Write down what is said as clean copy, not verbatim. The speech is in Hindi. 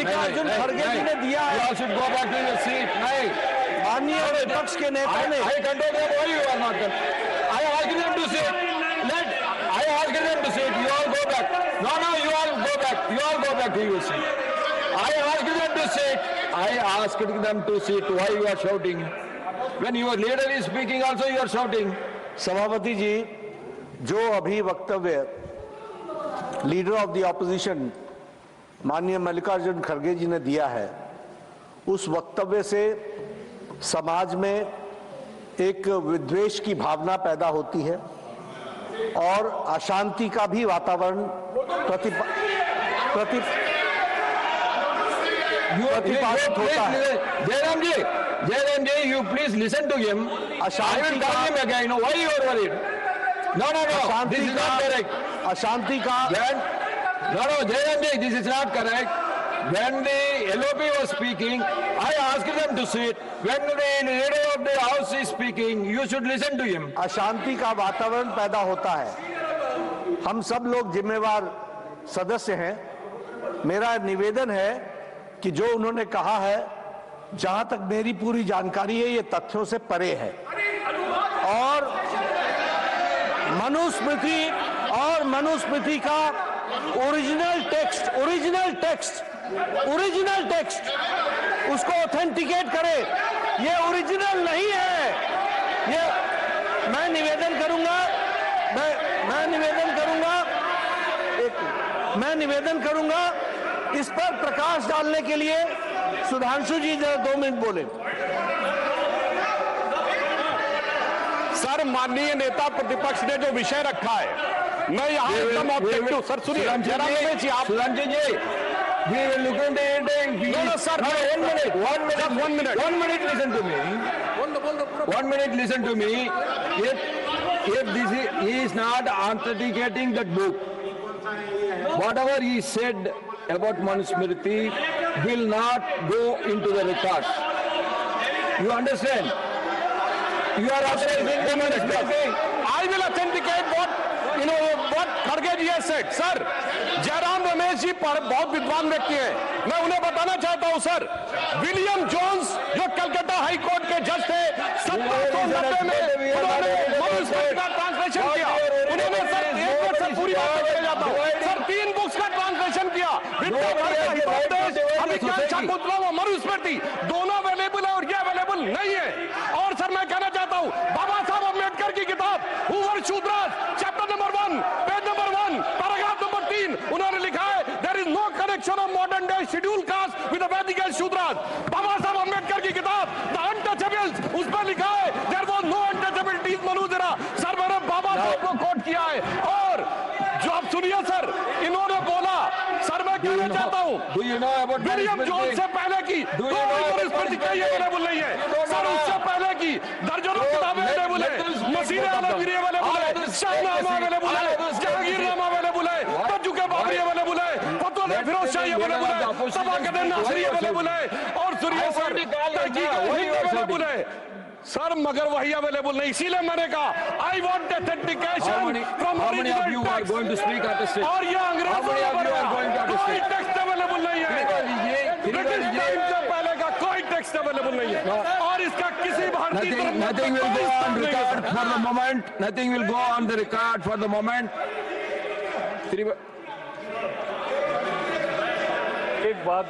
मल्लिकार्जुन खड़गे जी ने दिया है। You should go back to your seat. नहीं, माननीय विपक्ष के नेता ने I control them. Why you are not? I asked them to sit. I asked them to sit. You all go back. No, you all go back. You all go back to your seat. I asked them to sit. I asked them to sit. Why you are shouting? When your leader is speaking, also you are shouting. सभापति जी, जो अभी वक्तव्य लीडर ऑफ द ऑपोजिशन माननीय मल्लिकार्जुन खड़गे जी ने दिया है, उस वक्तव्य से समाज में एक विद्वेष की भावना पैदा होती है और अशांति का भी वातावरण प्रतिपादित होता है। Jairam ji, you please listen to him. I will tell him again. Why you are worried? No. This is not correct. अशांति का No, Jairam ji, this is not correct. When the LOP was speaking, I asked them to sit. When the leader of the house is speaking, you should listen to him. अशांति का वातावरण पैदा होता है। हम सब लोग जिम्मेवार सदस्य हैं। मेरा निवेदन है कि जो उन्होंने कहा है, जहां तक मेरी पूरी जानकारी है, ये तथ्यों से परे है और मनुस्मृति का ओरिजिनल टेक्स्ट उसको ऑथेंटिकेट करे। ये ओरिजिनल नहीं है। ये मैं निवेदन करूंगा इस पर प्रकाश डालने के लिए सुधांशु जी जरा 2 मिनट बोले। सर, माननीय नेता प्रतिपक्ष ने जो विषय रखा है, मैं यहाँ एकदम ऑब्जेक्टिव। सर सुनिए, सुधांशु जी, we will look into it. No, sir. One minute. Listen to me. 1 minute. Listen to me. If he is not authenticating that book, whatever he said about Manusmriti will not go into the record. You understand? You are authenticating Manusmriti. I will authenticate what खड़गे ji has said. Sir, Jairam Ramesh ji बहुत विद्वान व्यक्ति हैं। मैं उन्हें बताना चाहता हूं सर, विलियम जोन्स जो कलकत्ता हाई कोर्ट के जज थे, 1790 में उन्होंने मनुस्मृति का ट्रांसलेशन किया। उन्होंने सर, एक बार सर पूरी बात चले जाता हूं सर, 3 बुक्स का ट्रांसलेशन किया। अभिज्ञान शाकुंतलम और मनुस्मृति दोनों अवेलेबल है और ये अवेलेबल नहीं है। और सर मैं कहना चाहता हूं, बाबा साहब अम्बेडकर की किताब who were Shudras chapter number 1 page number 1 paragraph number 3 उन्होंने लिखा है, there is no connection of modern day schedule caste with the Vedic Shudras. बाबा साहब अम्बेडकर की किताब द अनटचेबल्स, उस पर लिखा है देयर वाज नो अनटचेबिलिटी मनुजरा। सर मैंने बाबा साहब को कोट किया है। और जो आप सुनिए सर, इन्होंने बोला, सर मैं कहना चाहता हूं, विलियम जोन्स से पहले की मनुस्मृति कहीं अवेलेबल नहीं है सर। उससे पहले की दर्जनों किताबें अवेलेबल है, मसीह अवेलेबल है, शाहनामा अवेलेबल है, जहांगीरनामा अवेलेबल है, तजुके बाबरी अवेलेबल है, फतवा फिरोज शाही अवेलेबल है, तबाकत नासिरी अवेलेबल है और सुनिए सर, अवेलेबल है सर, मगर वही अवेलेबल नहीं। इसीलिए मैंने कहा I want authentication from original text. और ये अंग्रेजों ने कोई टेक्स्ट अवेलेबल नहीं है, ब्रिटिश टाइम से पहले का कोई टेक्स्ट अवेलेबल नहीं है और इसका किसी भारतीय Nothing will go on record for the moment. Nothing will go on the record for the moment. एक बात